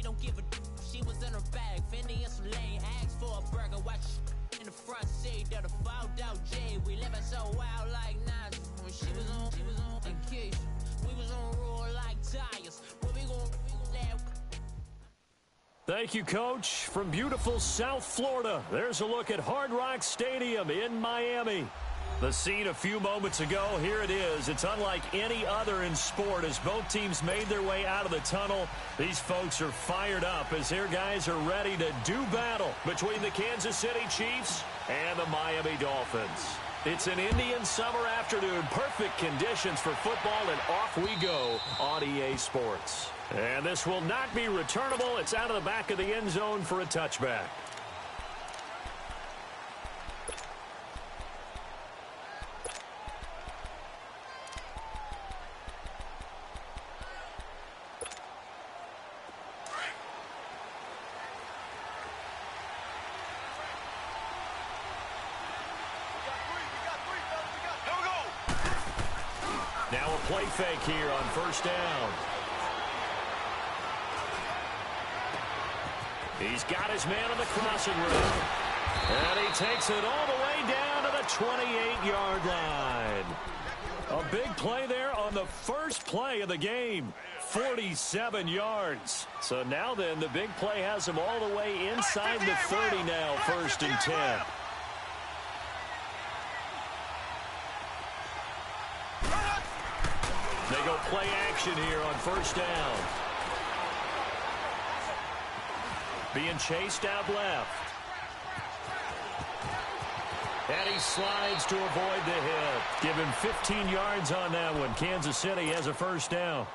she don't give a she was in her bag, Fendi and some lane, asked for a burger, watch in the front seat, that a fouled out J. We living so wild like Nas. When she was on and Keisha, we was on roll like tires. What we gon' laugh? Thank you, Coach. From beautiful South Florida, there's a look at Hard Rock Stadium in Miami. The scene a few moments ago, here it is. It's unlike any other in sport as both teams made their way out of the tunnel. These folks are fired up as their guys are ready to do battle between the Kansas City Chiefs and the Miami Dolphins. It's an Indian summer afternoon, perfect conditions for football, and off we go on EA Sports. And this will not be returnable. It's out of the back of the end zone for a touchback. Now a play fake here on first down. He's got his man on the crossing route. And he takes it all the way down to the 28-yard line. A big play there on the first play of the game. 47 yards. So now then, the big play has him all the way inside the 30 now, first and 10. They go play action here on first down. Being chased out left. And he slides to avoid the hit. Give him 15 yards on that one. Kansas City has a first down.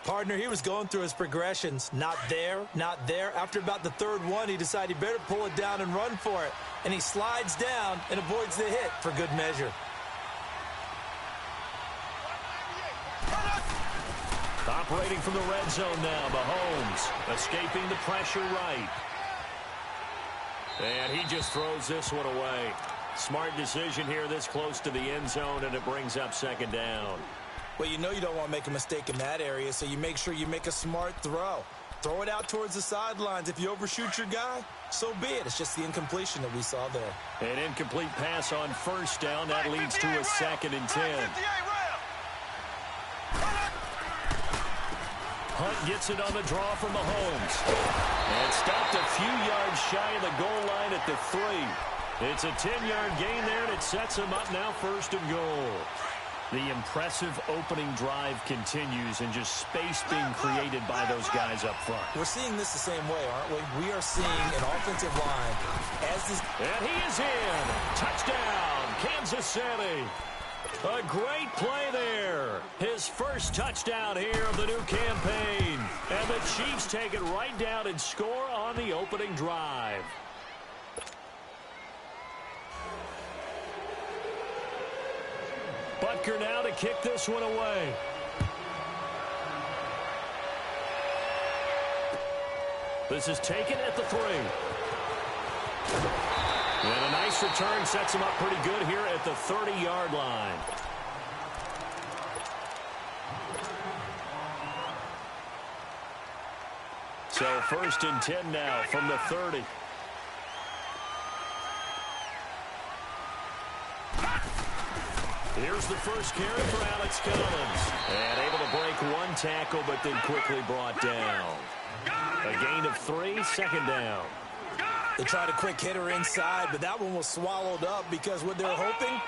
Partner, he was going through his progressions. Not there, not there. After about the third one, he decided he better pull it down and run for it. And he slides down and avoids the hit for good measure. Operating from the red zone now, Mahomes escaping the pressure right. And he just throws this one away. Smart decision here this close to the end zone, and it brings up second down. Well, you know you don't want to make a mistake in that area, so you make sure you make a smart throw. Throw it out towards the sidelines. If you overshoot your guy, so be it. It's just the incompletion that we saw there. An incomplete pass on first down. That leads to a second and 10. Hunt gets it on the draw from Mahomes. And stopped a few yards shy of the goal line at the 3. It's a 10-yard gain there, and it sets him up now first and goal. The impressive opening drive continues, and just space being created by those guys up front. We're seeing this the same way, aren't we? We are seeing an offensive line as this. And he is in. Touchdown, Kansas City. A great play there. His first touchdown here of the new campaign. And the Chiefs take it right down and score on the opening drive. Butker now to kick this one away. This is taken at the 3. And a nice return sets him up pretty good here at the 30-yard line. So first and 10 now from the 30. Here's the first carry for Alex Collins. And able to break one tackle, but then quickly brought down. A gain of 3, second down. They tried a quick hitter inside, but that one was swallowed up because what they're hoping,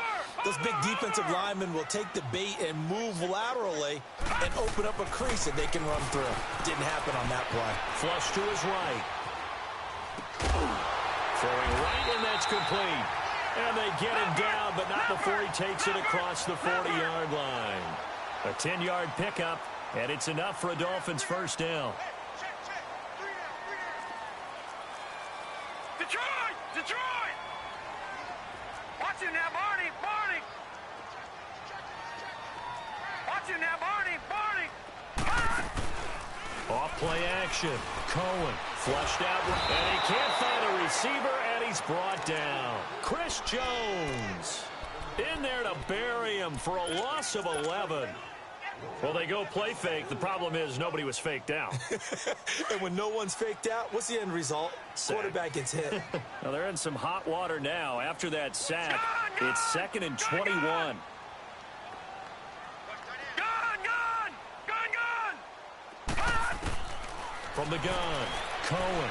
those big defensive linemen will take the bait and move laterally and open up a crease that they can run through. Didn't happen on that play. Flush to his right. Throwing right, and that's complete. And they get him down, but not before he takes it across the 40-yard line. A 10-yard pickup, and it's enough for a Dolphins first down. Detroit! Watch him now, Barney! Watch him now, Barney! Off play action. Cohen flushed out, and he can't find a receiver, and he's brought down. Chris Jones in there to bury him for a loss of 11. Well, they go play fake. The problem is nobody was faked out. And when no one's faked out, what's the end result? Sack. Quarterback gets hit. Now they're in some hot water now. After that sack, it's 2nd and 21. Gun! From the gun, Cohen.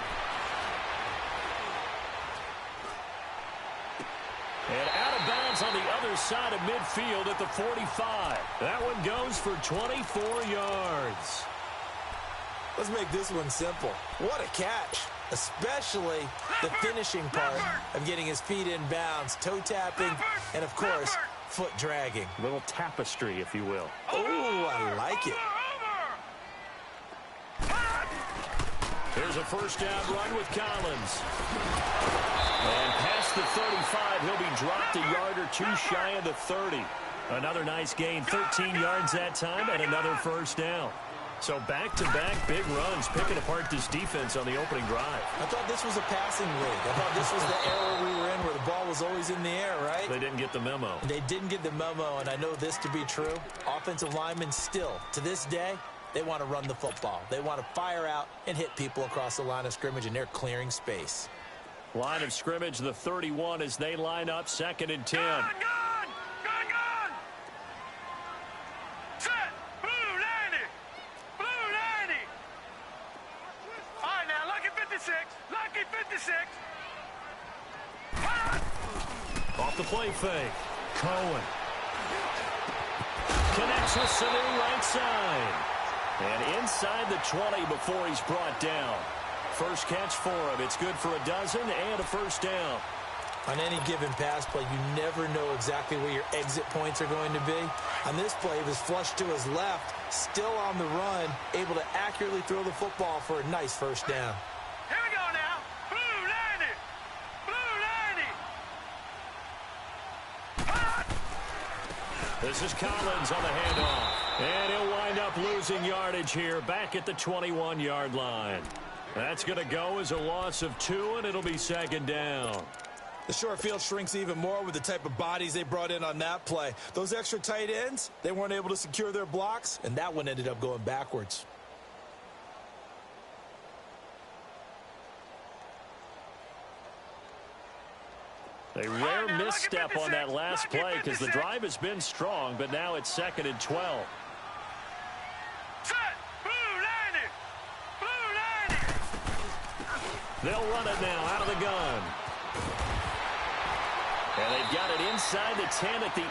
And out of bounds on the other side of midfield at the 45. That one goes for 24 yards. Let's make this one simple. What a catch, especially the finishing part of getting his feet in bounds, toe tapping, and, of course, foot dragging. A little tapestry, if you will. Oh, I like it. Here's a first down run with Collins. And past the 35, he'll be dropped a yard or two shy of the 30. Another nice gain, 13 yards that time, and another first down. So back-to-back big runs, picking apart this defense on the opening drive. I thought this was a passing league. I thought this was the era we were in where the ball was always in the air, right? They didn't get the memo. They didn't get the memo, and I know this to be true. Offensive linemen still, to this day, they want to run the football. They want to fire out and hit people across the line of scrimmage, and they're clearing space. Line of scrimmage, the 31 as they line up, 2nd and 10. Gun! Set! Blue 90! Blue 90! All right, now, lucky 56. Lucky 56. Off the play fake. Cohen. Connects with Sanu right side. And inside the 20 before he's brought down. First catch for him. It's good for a dozen and a first down. On any given pass play, you never know exactly where your exit points are going to be. On this play, he was flushed to his left, still on the run, able to accurately throw the football for a nice first down. Here we go now. Blue 90! Blue 90! This is Collins on the handoff. And he'll wind up losing yardage here back at the 21-yard line. That's going to go as a loss of 2, and it'll be 2nd down. The short field shrinks even more with the type of bodies they brought in on that play. Those extra tight ends, they weren't able to secure their blocks, and that one ended up going backwards. A rare misstep on that last play because the drive has been strong, but now it's 2nd and 12. Set! Blue 90! Blue 90! They'll run it now out of the gun. And they've got it inside the 10 at the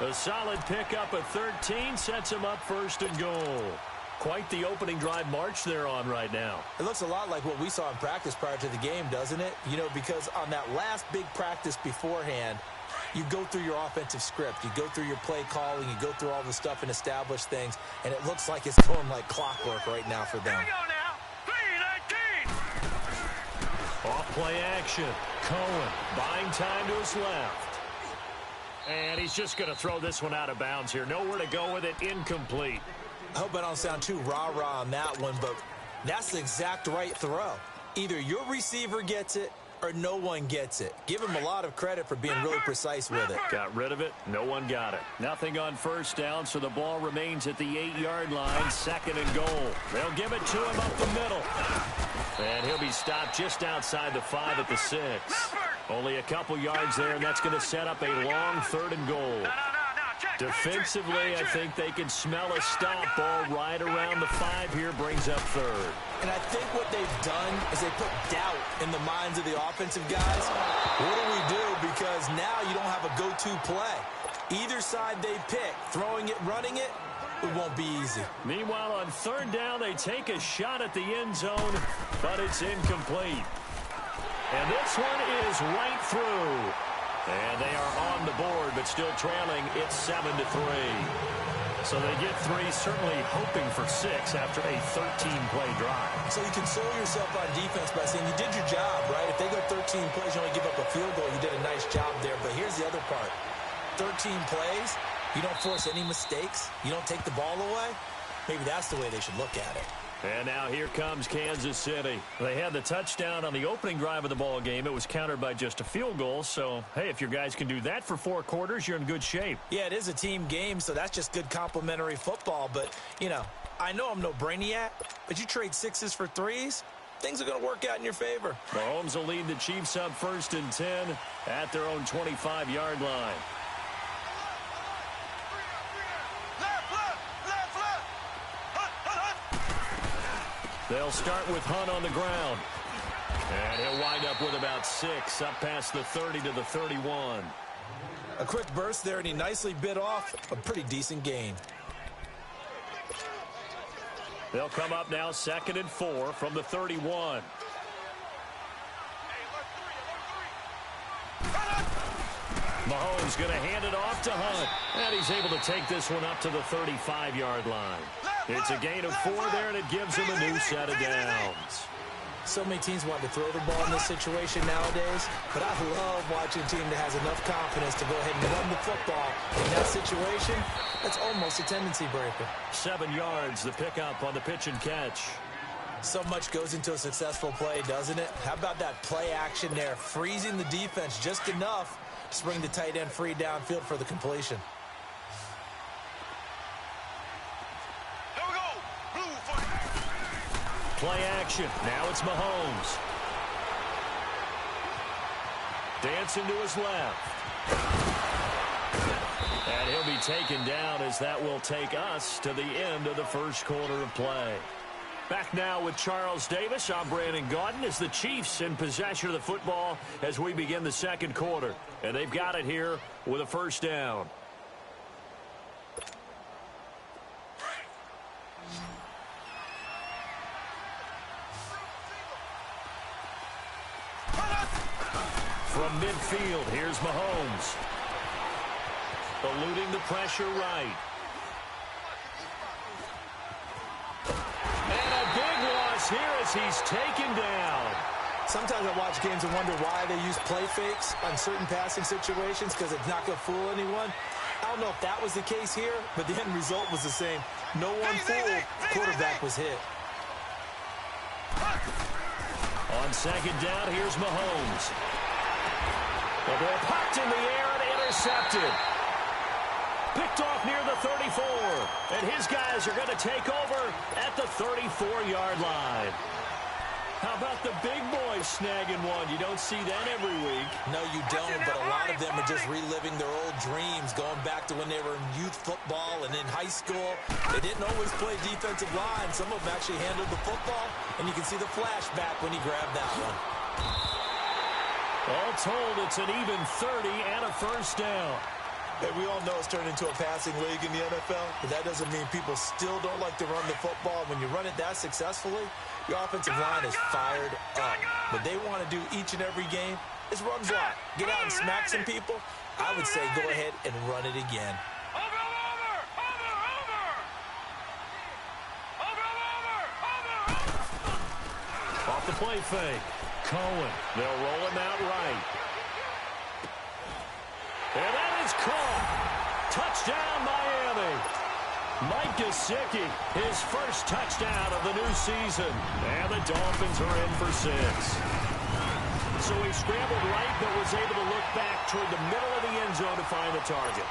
8. A solid pickup at 13 sets them up 1st and goal. Quite the opening drive march they're on right now. It looks a lot like what we saw in practice prior to the game, doesn't it? You know, because on that last big practice beforehand, you go through your offensive script. You go through your play calling. You go through all the stuff and establish things. And it looks like it's going like clockwork right now for them. Here we go now. 3-19. Off play action. Cohen buying time to his left. And he's just going to throw this one out of bounds here. Nowhere to go with it. Incomplete. I hope I don't sound too rah-rah on that one, but that's the exact right throw. Either your receiver gets it or no one gets it. Give him a lot of credit for being really precise with it. Got rid of it. No one got it. Nothing on first down, so the ball remains at the 8-yard line. 2nd and goal. They'll give it to him up the middle. And he'll be stopped just outside the 5 at the 6. Only a couple yards there, and that's going to set up a long 3rd and goal. Defensively, I think they can smell a stop. Ball right around the 5 here, brings up 3rd. And I think what they've done is they put doubt in the minds of the offensive guys. What do we do? Because now you don't have a go-to play. Either side they pick, throwing it, running it, it won't be easy. Meanwhile, on 3rd down, they take a shot at the end zone, but it's incomplete. And this one is right through. And they are on the board, but still trailing. It's 7-3. So they get 3, certainly hoping for 6 after a 13-play drive. So you console yourself on defense by saying you did your job, right? If they go 13 plays, you only give up a field goal, you did a nice job there. But here's the other part. 13 plays, you don't force any mistakes, you don't take the ball away. Maybe that's the way they should look at it. And now here comes Kansas City. They had the touchdown on the opening drive of the ball game. It was countered by just a field goal. So, hey, if your guys can do that for 4 quarters, you're in good shape. Yeah, it is a team game, so that's just good complimentary football. But, you know, I know I'm no brainiac, but you trade 6s for 3s, things are going to work out in your favor. Mahomes will lead the Chiefs up 1st and 10 at their own 25-yard line. They'll start with Hunt on the ground. And he'll wind up with about 6, up past the 30 to the 31. A quick burst there, and he nicely bit off a pretty decent gain. They'll come up now 2nd and 4 from the 31. Mahomes going to hand it off to Hunt. And he's able to take this one up to the 35-yard line. It's a gain of 4 there, and it gives him a new set of downs. So many teams want to throw the ball in this situation nowadays, but I love watching a team that has enough confidence to go ahead and run the football. In that situation, that's almost a tendency breaker. 7 yards, the pickup on the pitch and catch. So much goes into a successful play, doesn't it? How about that play action there, freezing the defense just enough to bring the tight end free downfield for the completion. Play action. Now it's Mahomes. Dancing to his left. And he'll be taken down as that will take us to the end of the 1st quarter of play. Back now with Charles Davis. I'm Brandon Gaudin as the Chiefs in possession of the football as we begin the 2nd quarter. And they've got it here with a 1st down. From midfield, here's Mahomes. Eluding the pressure right. And a big loss here as he's taken down. Sometimes I watch games and wonder why they use play fakes on certain passing situations because it's not going to fool anyone. I don't know if that was the case here, but the end result was the same. No one fooled. Quarterback was hit. On 2nd down, here's Mahomes. The ball popped in the air and intercepted. Picked off near the 34. And his guys are going to take over at the 34-yard line. How about the big boys snagging one? You don't see that every week. No, you don't, but a lot of them are just reliving their old dreams, going back to when they were in youth football and in high school. They didn't always play defensive line. Some of them actually handled the football, and you can see the flashback when he grabbed that one. All told, it's an even 30 and a 1st down. Hey, we all know it's turned into a passing league in the NFL, but that doesn't mean people still don't like to run the football. When you run it that successfully, your offensive line is fired up. What they want to do each and every game is run block. Get out and smack some people. I would say go ahead and run it again. Off the play fake. Cohen. They'll roll him out right. And that is caught. Touchdown, Miami. Mike Gesicki, his 1st touchdown of the new season. And the Dolphins are in for 6. So he scrambled right, but was able to look back toward the middle of the end zone to find the target.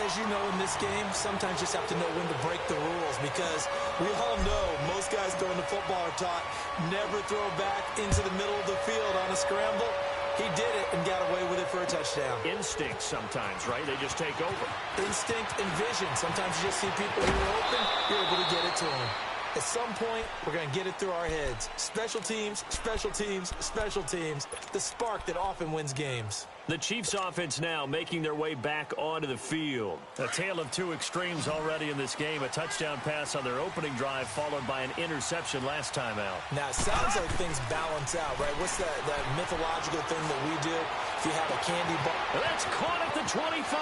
As you know, in this game, sometimes you just have to know when to break the rules because we all know most guys throwing the football are taught never throw back into the middle of the field on a scramble. He did it and got away with it for a touchdown. Instinct sometimes, right? They just take over. Instinct and vision. Sometimes you just see people who are open, you're able to get it to them. At some point, we're going to get it through our heads. Special teams, special teams, special teams. The spark that often wins games. The Chiefs offense now making their way back onto the field. A tale of 2 extremes already in this game. A touchdown pass on their opening drive followed by an interception last time out. Now, it sounds like things balance out, right? What's that mythological thing that we do? If you have a candy bar. That's caught at the 25.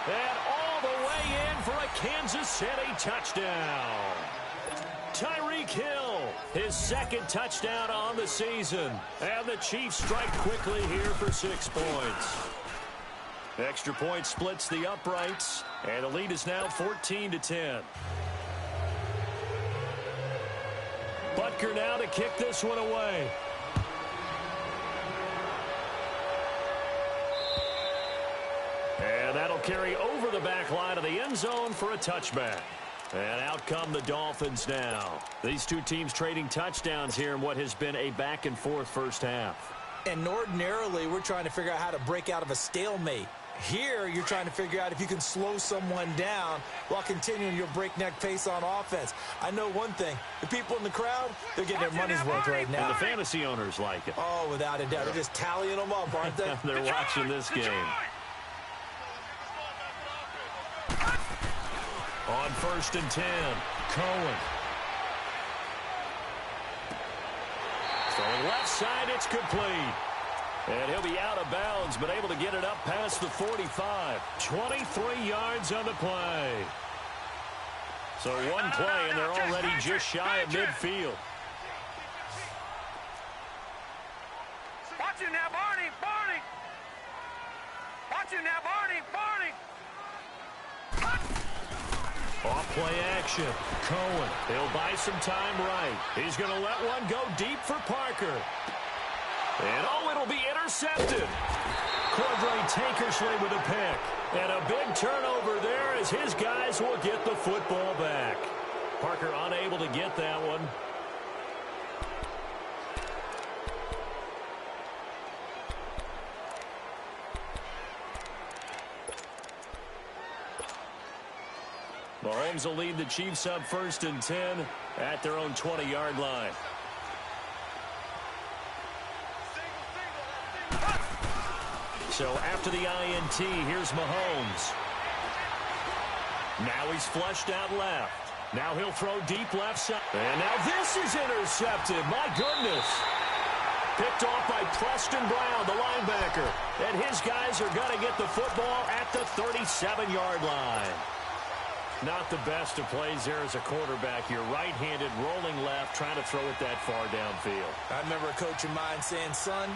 And all the way in for a Kansas City touchdown. Tyreek Hill, his 2nd touchdown on the season. And the Chiefs strike quickly here for 6 points. Extra point splits the uprights. And the lead is now 14-10. Butker now to kick this one away. And that'll carry over the back line of the end zone for a touchback. And out come the Dolphins now. These two teams trading touchdowns here in what has been a back-and-forth first half. And ordinarily, we're trying to figure out how to break out of a stalemate. Here, you're trying to figure out if you can slow someone down while continuing your breakneck pace on offense. I know one thing. The people in the crowd, they're getting their money's worth right now. And the fantasy owners like it. Oh, without a doubt. They're just tallying them up, aren't they? They're watching this game. On 1st and 10, Cohen. Throwing left side, it's complete. And he'll be out of bounds, but able to get it up past the 45. 23 yards on the play. So one play, and they're already just shy of midfield. Watch you now, Barney! Barney! Watch you now, Barney! Barney! Off-play action. Cohen. He'll buy some time right. He's going to let one go deep for Parker. And, oh, it'll be intercepted. Cordray Tankersley with a pick. And a big turnover there as his guys will get the football back. Parker unable to get that one. Mahomes will lead the Chiefs up 1st and 10 at their own 20-yard line. So after the INT, here's Mahomes. Now he's flushed out left. Now he'll throw deep left side. And now this is intercepted. My goodness. Picked off by Preston Brown, the linebacker. And his guys are going to get the football at the 37-yard line. Not the best of plays there as a quarterback. You're right-handed, rolling left, trying to throw it that far downfield. I remember a coach of mine saying, son,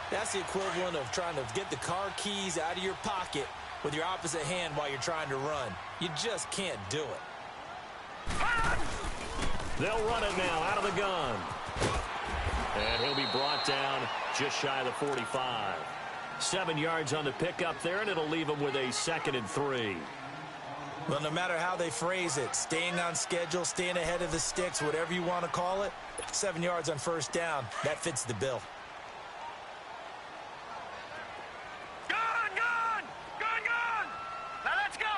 that's the equivalent of trying to get the car keys out of your pocket with your opposite hand while you're trying to run. You just can't do it. They'll run it now out of the gun. And he'll be brought down just shy of the 45. 7 yards on the pickup there, and it'll leave him with a 2nd and 3. Well, no matter how they phrase it, staying on schedule, staying ahead of the sticks, whatever you want to call it, 7 yards on 1st down, that fits the bill. Gone! Gone! Gone! Gone! Now let's go!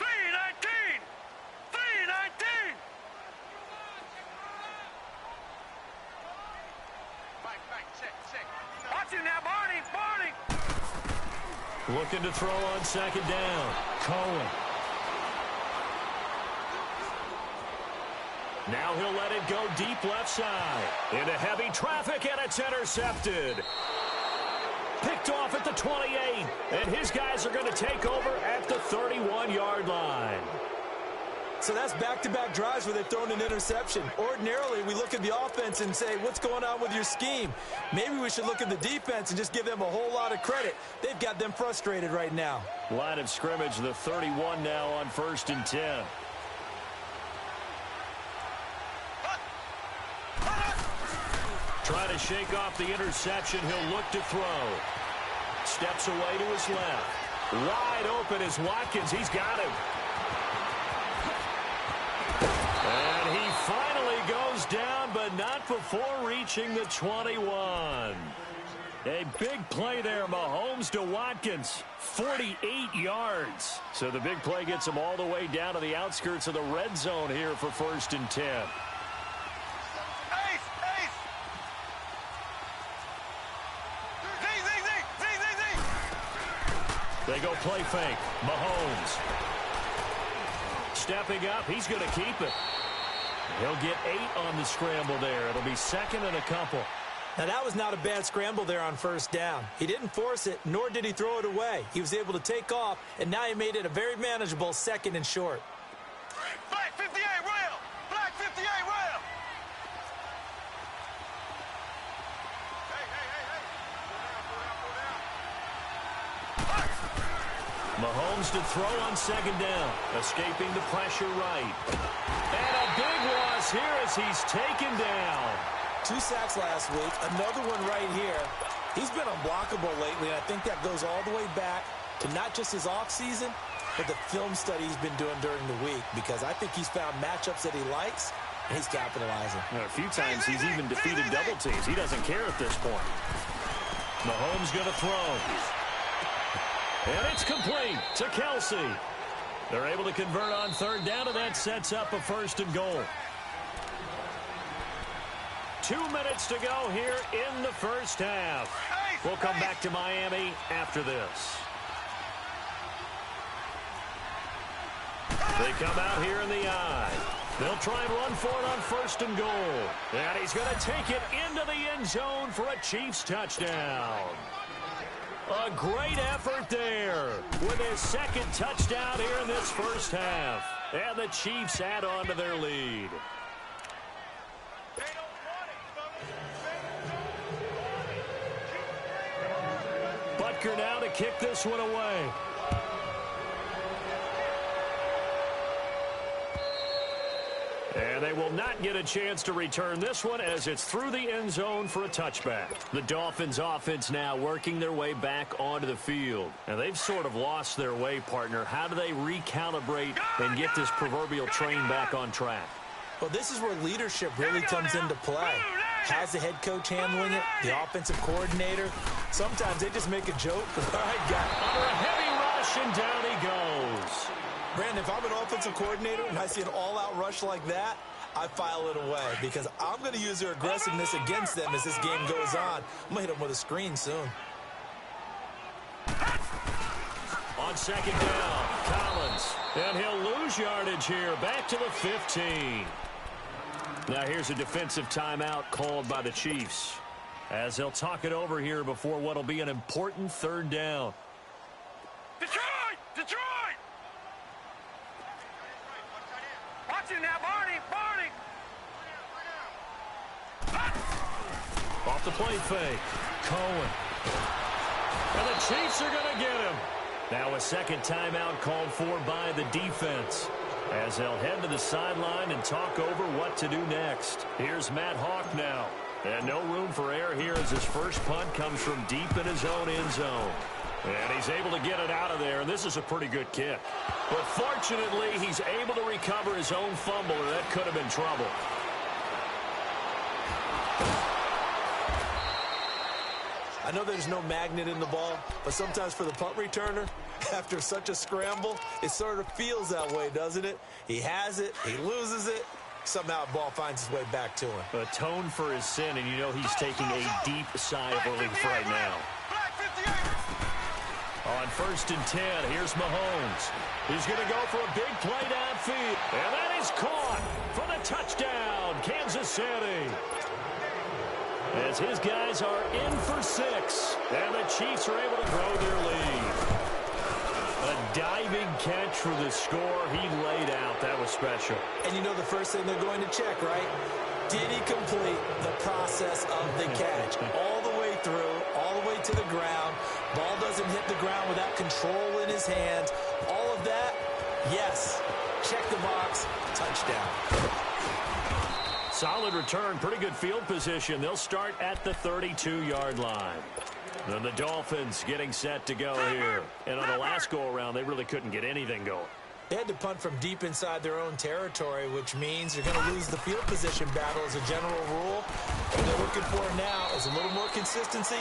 3-19! 3-19! Watch you now, Barney! Barney! Looking to throw on 2nd down. Cohen. Now he'll let it go deep left side. Into heavy traffic, and it's intercepted. Picked off at the 28. And his guys are going to take over at the 31-yard line. So that's back-to-back drives where they've thrown an interception. Ordinarily, we look at the offense and say, what's going on with your scheme? Maybe we should look at the defense and just give them a whole lot of credit. They've got them frustrated right now. Line of scrimmage, the 31 now on 1st and 10. Trying to shake off the interception. He'll look to throw. Steps away to his left. Wide open is Watkins. He's got him. And he finally goes down, but not before reaching the 21. A big play there, Mahomes to Watkins. 48 yards. So the big play gets him all the way down to the outskirts of the red zone here for 1st and 10. They go play fake. Mahomes. Stepping up. He's going to keep it. He'll get 8 on the scramble there. It'll be 2nd and a couple. Now, that was not a bad scramble there on 1st down. He didn't force it, nor did he throw it away. He was able to take off, and now he made it a very manageable 2nd and short. Black 58 rail! Black 58 rail! Mahomes to throw on 2nd down. Escaping the pressure right. And a big loss goes here as he's taken down. 2 sacks last week, another one right here. He's been unblockable lately, and I think that goes all the way back to not just his offseason, but the film study he's been doing during the week, because I think he's found matchups that he likes, and he's capitalizing. A few times he's even defeated double teams. He doesn't care at this point. Mahomes going to throw. And it's complete to Kelsey. They're able to convert on third down, and that sets up a 1st and goal. 2 minutes to go here in the first half. We'll come back to Miami after this. They come out here in the I. They'll try and run for it on 1st and goal. And he's going to take it into the end zone for a Chiefs touchdown. A great effort there with his 2nd touchdown here in this first half. And the Chiefs add on to their lead. Butker now to kick this one away. And they will not get a chance to return this one as it's through the end zone for a touchback. The Dolphins offense now working their way back onto the field. And they've sort of lost their way, partner. How do they recalibrate and get this proverbial train back on track? Well, this is where leadership really comes into play. How's the head coach handling it? The offensive coordinator? Sometimes they just make a joke. All right, guy. Under a heavy rush, and down he goes. Brandon, if I'm an offensive coordinator and I see an all-out rush like that, I file it away because I'm going to use their aggressiveness against them as this game goes on. I'm going to hit them with a screen soon. On 2nd down, Collins. And he'll lose yardage here. Back to the 15. Now here's a defensive timeout called by the Chiefs as they'll talk it over here before what'll be an important 3rd down. Detroit! Detroit! Watch him now, Barney! Barney! Off the play fake. Cohen. And the Chiefs are going to get him. Now a 2nd timeout called for by the defense as they'll head to the sideline and talk over what to do next. Here's Matt Hawk now. And no room for error here as his first punt comes from deep in his own end zone. And he's able to get it out of there, and this is a pretty good kick. But fortunately, he's able to recover his own fumble, or that could have been trouble. I know there's no magnet in the ball, but sometimes for the punt returner, after such a scramble, it sort of feels that way, doesn't it? He has it, he loses it, somehow the ball finds its way back to him. Atone for his sin, and you know he's taking a deep sigh of relief right now. On 1st and 10, here's Mahomes. He's going to go for a big play downfield. And that is caught for the touchdown, Kansas City. As his guys are in for 6. And the Chiefs are able to grow their lead. A diving catch for the score. He laid out. That was special. And you know the first thing they're going to check, right? Did he complete the process of the catch? All the way through, all the way to the ground. Ball doesn't hit the ground without control in his hands. All of that, yes. Check the box. Touchdown. Solid return. Pretty good field position. They'll start at the 32-yard line. Then the Dolphins getting set to go here. And on the last go-around, they really couldn't get anything going. They had to punt from deep inside their own territory, which means they're going to lose the field position battle as a general rule. What they're looking for now is a little more consistency,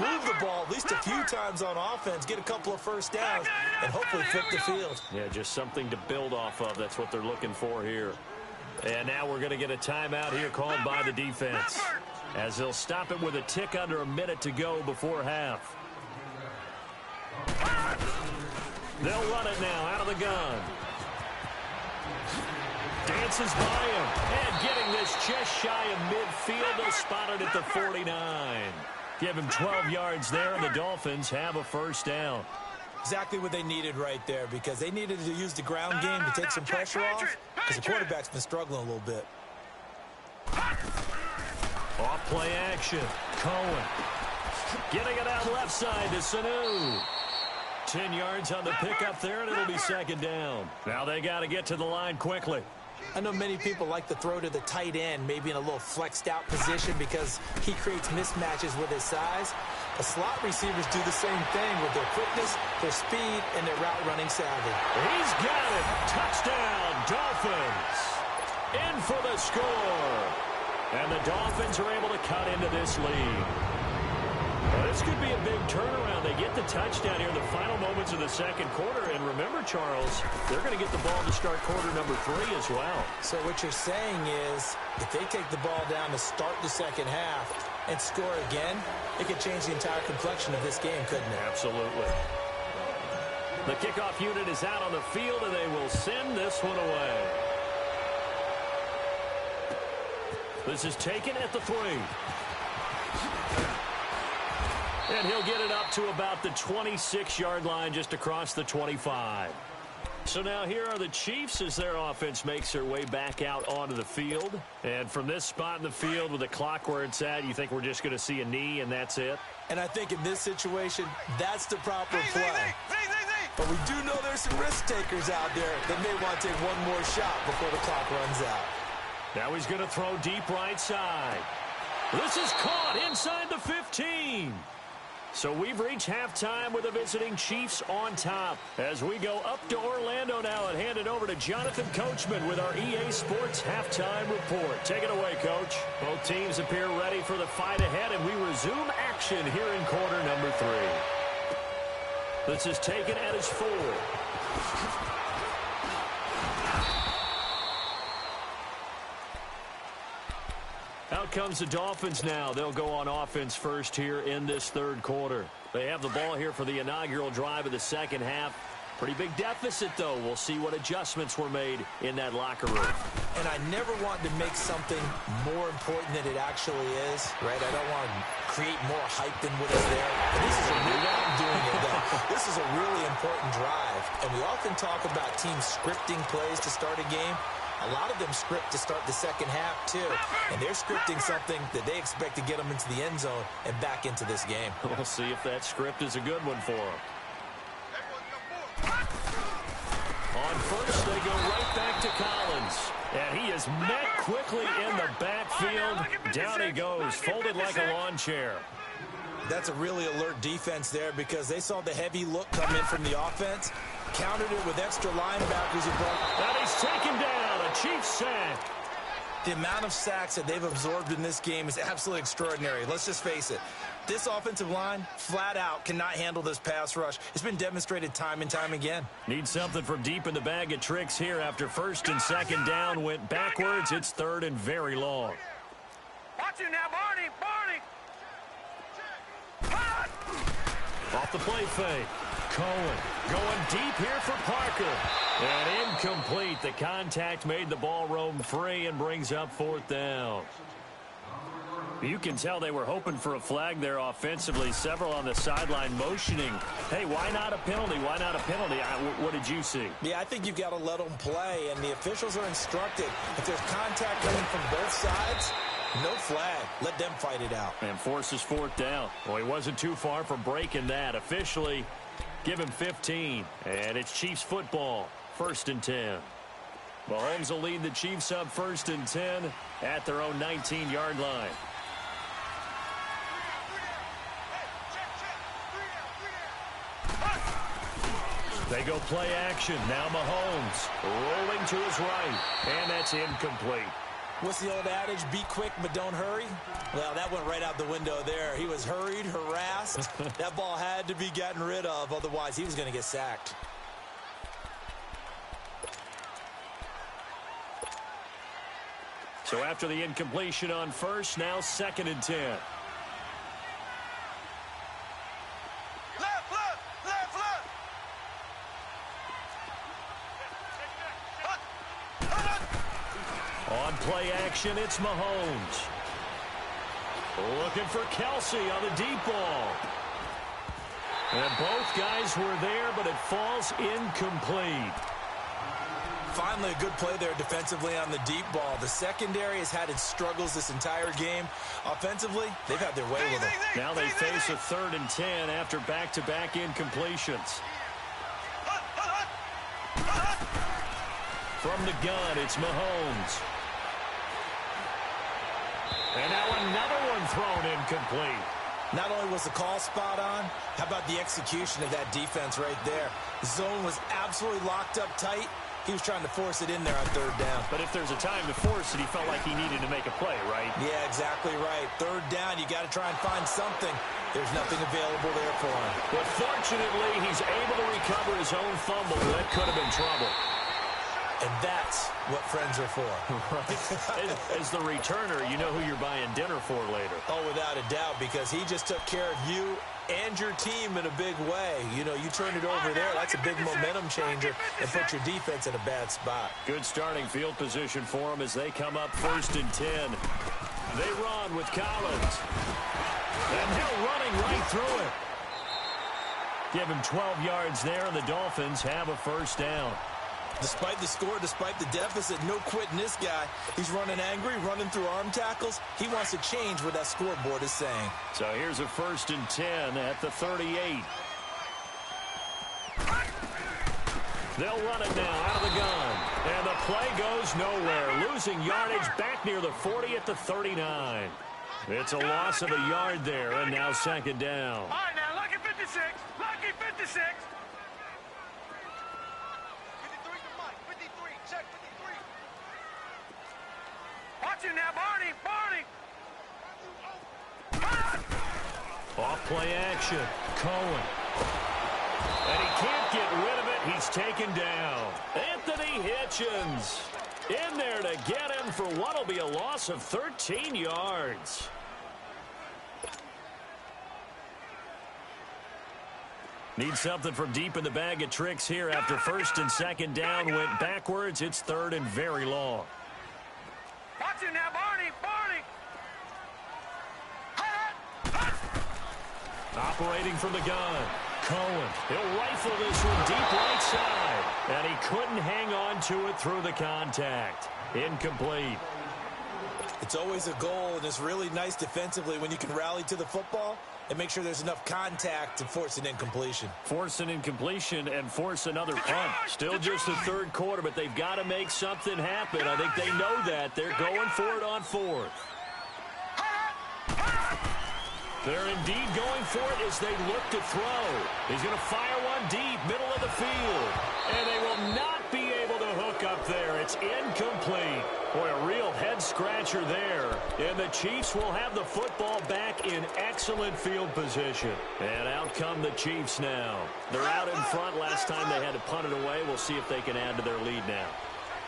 move the ball at least a few times on offense, get a couple of first downs, and hopefully flip the field. Yeah, just something to build off of. That's what they're looking for here. And now we're going to get a timeout here called by the defense, as they'll stop it with a tick under a minute to go before half. They'll run it now out of the gun. Dances by him. And getting this just shy of midfield. They'll spot it at the 49. Give him 12 yards there, and the Dolphins have a first down. Exactly what they needed right there, because they needed to use the ground game to take some pressure off, because the quarterback's been struggling a little bit. Off play action. Cohen. Getting it out left side to Sanu. 10 yards on the pickup there, and it'll be second down. Now they got to get to the line quickly. I know many people like to throw to the tight end, maybe in a little flexed out position because he creates mismatches with his size. The slot receivers do the same thing with their quickness, their speed, and their route running savvy. He's got it. Touchdown, Dolphins. In for the score. And the Dolphins are able to cut into this lead. Well, this could be a big turnaround. They get the touchdown here in the final moments of the second quarter. And remember, Charles, they're going to get the ball to start quarter number 3 as well. So what you're saying is if they take the ball down to start the second half and score again, it could change the entire complexion of this game, couldn't it? Absolutely. The kickoff unit is out on the field, and they will send this one away. This is taken at the 3. And he'll get it up to about the 26-yard line, just across the 25. So now here are the Chiefs as their offense makes their way back out onto the field. And from this spot in the field with the clock where it's at, you think we're just going to see a knee and that's it? And I think in this situation, that's the proper play. But we do know there's some risk takers out there that may want to take one more shot before the clock runs out. Now he's going to throw deep right side. This is caught inside the 15. So we've reached halftime with the visiting Chiefs on top. As we go up to Orlando now and hand it over to Jonathan Coachman with our EA Sports Halftime Report. Take it away, Coach. Both teams appear ready for the fight ahead, and we resume action here in quarter number 3. This is taken at his 4. Out comes the Dolphins now. They'll go on offense first here in this third quarter. They have the ball here for the inaugural drive of the second half. Pretty big deficit, though. We'll see what adjustments were made in that locker room. And I never want to make something more important than it actually is, right? I don't want to create more hype than what is there. And this is a I'm doing it, though. This is a really important drive. And we often talk about teams scripting plays to start a game. A lot of them script to start the second half, too. And they're scripting something that they expect to get them into the end zone and back into this game. We'll see if that script is a good one for them. On first, they go right back to Collins. And he is met quickly in the backfield. Down he goes, folded like a lawn chair. That's a really alert defense there because they saw the heavy look come in from the offense, countered it with extra linebackers who broke. And he's taken down, a Chiefs sack. The amount of sacks that they've absorbed in this game is absolutely extraordinary. Let's just face it. This offensive line, flat out, cannot handle this pass rush. It's been demonstrated time and time again. Need something from deep in the bag of tricks here after first and second down went backwards. It's third and very long. Watch you now, Barney! Barney! Off the play fake. Cohen going deep here for Parker. And incomplete. The contact made the ball roam free and brings up fourth down. You can tell they were hoping for a flag there offensively. Several on the sideline motioning. Hey, why not a penalty? Why not a penalty? What did you see? Yeah, I think you've got to let them play, and the officials are instructed. If there's contact coming from both sides, no flag. Let them fight it out. And forces fourth down. Well, he wasn't too far from breaking that. Officially, give him 15. And it's Chiefs football. First and 10. Mahomes will lead the Chiefs up first and 10 at their own 19-yard line. They go play action. Now Mahomes rolling to his right. And that's incomplete. What's the old adage? Be quick, but don't hurry. Well, that went right out the window there. He was hurried, harassed. That ball had to be gotten rid of. Otherwise, he was going to get sacked. So after the incompletion on first, now second and 10. On play action, it's Mahomes. Looking for Kelsey on the deep ball. And both guys were there, but it falls incomplete. Finally, a good play there defensively on the deep ball. The secondary has had its struggles this entire game. Offensively, they've had their way with it. Now they face a third and 10 after back-to-back incompletions. From the gun, it's Mahomes. And now another one thrown incomplete. Not only was the call spot on, how about the execution of that defense right there? The zone was absolutely locked up tight. He was trying to force it in there on third down. But if there's a time to force it, he felt like he needed to make a play, right? Yeah, exactly right. Third down, you got to try and find something. There's nothing available there for him. But fortunately, he's able to recover his own fumble. That could have been trouble. And that's what friends are for. Right. As the returner, you know who you're buying dinner for later. Oh, without a doubt, because he just took care of you and your team in a big way. You know, you turn it over there, that's a big momentum changer and put your defense in a bad spot. Good starting field position for them as they come up 1st and 10. They run with Collins. And they're running right through it. Give him 12 yards there, and the Dolphins have a first down. Despite the score, despite the deficit, no quitting this guy. He's running angry, running through arm tackles. He wants to change what that scoreboard is saying. So here's a 1st and 10 at the 38. They'll run it now out of the gun. And the play goes nowhere. Losing yardage back near the 40 at the 39. It's a loss of a yard there, and now 2nd down. All right, now, lucky 56. Lucky 56. 53 to Mike. 53. Check 53. Watch it now, Barney. Off play action. Cohen. And he can't get rid of it. He's taken down. Anthony Hitchens in there to get him for what will be a loss of 13 yards. Need something from deep in the bag of tricks here after 1st and 2nd down went backwards. It's 3rd and very long. Watch it now, Barney. Operating from the gun. Cohen. He'll rifle this one deep right side. And he couldn't hang on to it through the contact. Incomplete. It's always a goal, and it's really nice defensively when you can rally to the football and make sure there's enough contact to force an incompletion. Force an incompletion and force another punt. Still just the 3rd quarter, but they've got to make something happen. I think they know that. They're going for it on 4th. They're indeed going for it as they look to throw. He's going to fire one deep, middle of the field. And they will not be able to hook up there. It's incomplete. Boy, a real head-scratcher there. And the Chiefs will have the football back in excellent field position. And out come the Chiefs now. They're out in front. Last time they had to punt it away. We'll see if they can add to their lead now.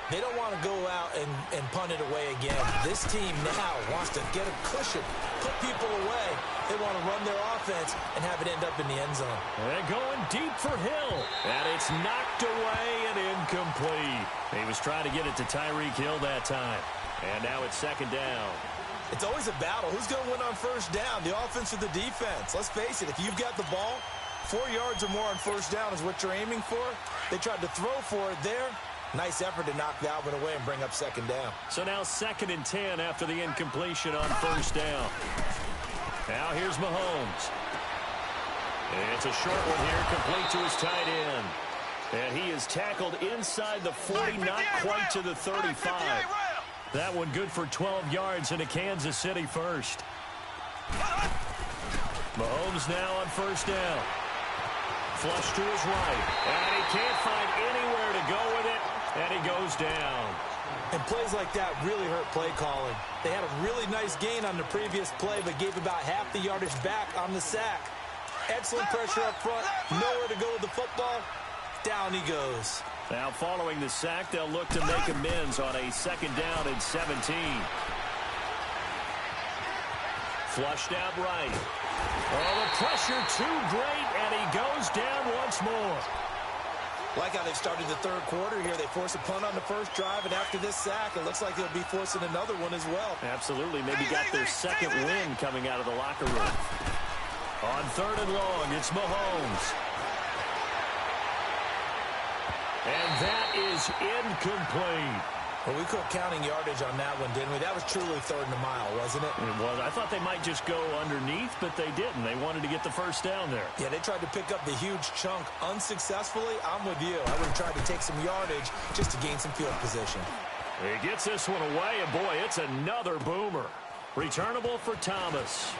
They don't want to go out and punt it away again. This team now wants to get a cushion, put people away. They want to run their offense and have it end up in the end zone. And going deep for Hill. And it's knocked away and incomplete. He was trying to get it to Tyreek Hill that time. And now it's 2nd down. It's always a battle. Who's going to win on 1st down, the offense or the defense? Let's face it, if you've got the ball, 4 yards or more on 1st down is what you're aiming for. They tried to throw for it there. Nice effort to knock that one away and bring up 2nd down. So now 2nd and 10 after the incompletion on 1st down. Now here's Mahomes. It's a short one here, complete to his tight end. And he is tackled inside the 40, not quite to the 35. That one good for 12 yards into Kansas City 1st. Mahomes now on 1st down. Flush to his right. And he can't find anywhere to go with it. And he goes down. And plays like that really hurt play calling. They had a really nice gain on the previous play, but gave about half the yardage back on the sack. Excellent pressure up front. Nowhere to go with the football. Down he goes. Now following the sack, they'll look to make amends on a 2nd down and 17. Flushed out right. Oh, the pressure too great, and he goes down once more. Like how they've started the 3rd quarter here. They force a punt on the 1st drive, and after this sack, it looks like they'll be forcing another one as well. Absolutely. Maybe got their 2nd win coming out of the locker room. On 3rd and long, it's Mahomes. And that is incomplete. Well, we quit counting yardage on that one, didn't we? That was truly third and a mile, wasn't it? It was. I thought they might just go underneath, but they didn't. They wanted to get the first down there. Yeah, they tried to pick up the huge chunk unsuccessfully. I'm with you. I would have tried to take some yardage just to gain some field position. He gets this one away, and boy, it's another boomer. Returnable for Thomas.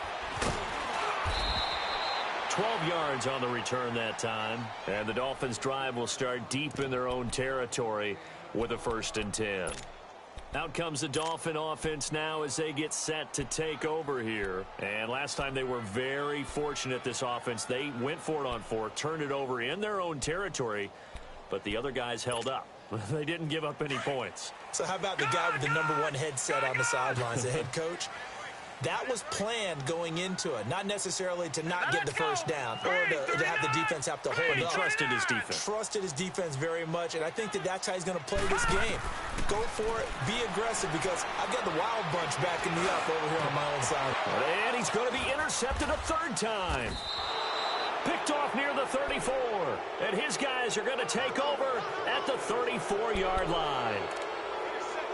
12 yards on the return that time. And the Dolphins' drive will start deep in their own territory with a 1st and 10. Out comes the Dolphin offense now as they get set to take over here. And last time they were very fortunate, this offense. They went for it on 4, turned it over in their own territory, but the other guys held up. They didn't give up any points. So how about the guy with the #1 headset on the sidelines, the head coach? That was planned going into it, not necessarily to not get the first down or to have the defense have to hold But he up. trusted his defense. Trusted his defense very much, and I think that's how he's going to play this game. Go for it, be aggressive, because I've got the wild bunch backing me up over here on my own side. And he's going to be intercepted a 3rd time. Picked off near the 34, and his guys are going to take over at the 34-yard line.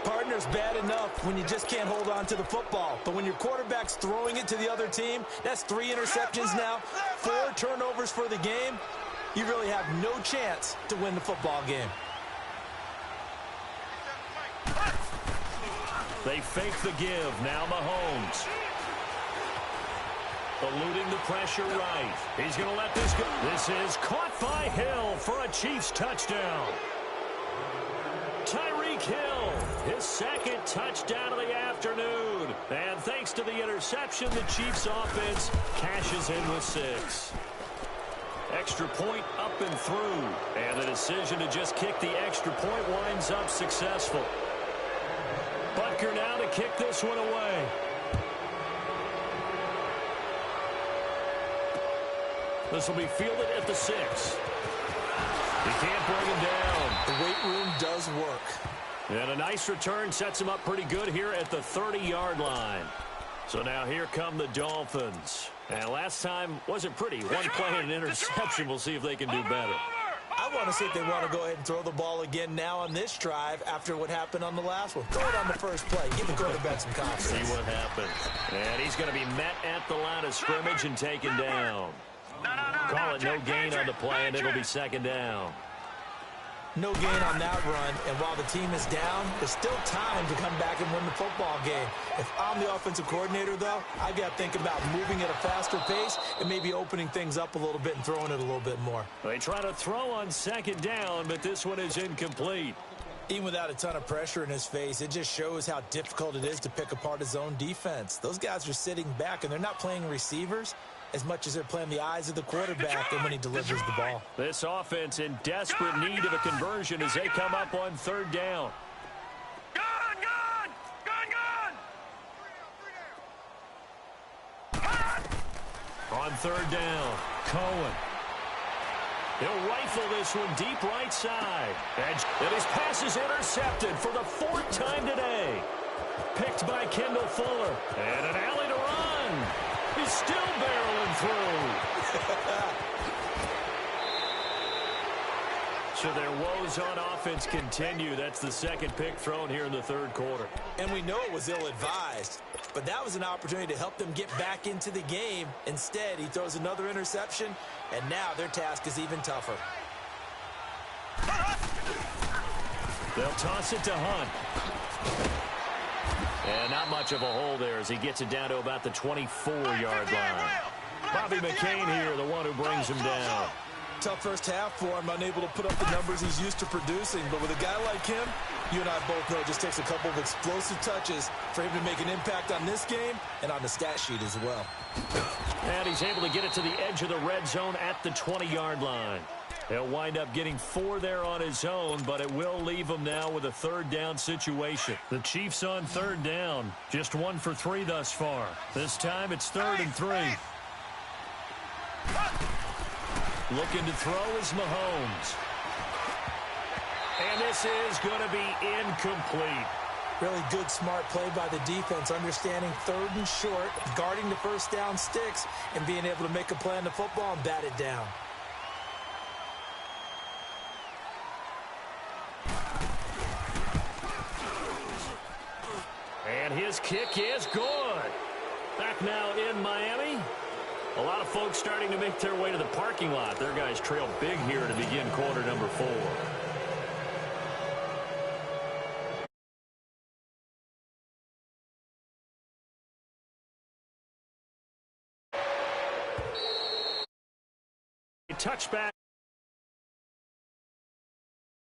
Partner's bad enough when you just can't hold on to the football. But when your quarterback's throwing it to the other team, that's 3 interceptions now, 4 turnovers for the game. You really have no chance to win the football game. They fake the give. Now Mahomes. Eluding the pressure right. He's going to let this go. This is caught by Hill for a Chiefs touchdown. Tyreek Hill, his 2nd touchdown of the afternoon. And thanks to the interception, the Chiefs offense cashes in with 6. Extra point up and through. And the decision to just kick the extra point winds up successful. Butker now to kick this one away. This will be fielded at the 6. He can't bring him down. The weight room does work. And a nice return sets him up pretty good here at the 30-yard line. So now here come the Dolphins. And last time wasn't pretty. One play and an interception. We'll see if they can do better. I want to see if they want to go ahead and throw the ball again now on this drive after what happened on the last one. Throw it on the first play. Give the quarterback some confidence. See what happens. And he's going to be met at the line of scrimmage and taken down. Call it no gain on the play, and it'll be 2nd down. No gain on that run, and while the team is down, there's still time to come back and win the football game. If I'm the offensive coordinator, though, I got to think about moving at a faster pace and maybe opening things up a little bit and throwing it a little bit more. They try to throw on 2nd down, but this one is incomplete. Even without a ton of pressure in his face, it just shows how difficult it is to pick apart his own defense. Those guys are sitting back, and they're not playing receivers as much as they're playing the eyes of the quarterback and when he delivers the ball. This offense in desperate need of a conversion as they come up on 3rd down. On 3rd down, Cohen. He'll rifle this one deep right side. And his pass is intercepted for the 4th time today. Picked by Kendall Fuller. And an alley to run. He's still barreling through. So their woes on offense continue. That's the 2nd pick thrown here in the 3rd quarter. And we know it was ill-advised, but that was an opportunity to help them get back into the game. Instead, he throws another interception, and now their task is even tougher. They'll toss it to Hunt. And not much of a hole there as he gets it down to about the 24-yard line. Bobby McCain here, the one who brings him down. Tough first half for him, unable to put up the numbers he's used to producing. But with a guy like him, you and I both know it just takes a couple of explosive touches for him to make an impact on this game and on the stat sheet as well. And he's able to get it to the edge of the red zone at the 20-yard line. He'll wind up getting 4 there on his own, but it will leave him now with a 3rd down situation. The Chiefs on 3rd down, just 1 for 3 thus far. This time it's 3rd and 3. Looking to throw is Mahomes. And this is going to be incomplete. Really good, smart play by the defense, understanding 3rd and short, guarding the first down sticks, and being able to make a play on the football and bat it down. this kick is good. Back now in Miami. A lot of folks starting to make their way to the parking lot. Their guys trail big here to begin quarter number 4. Touchback.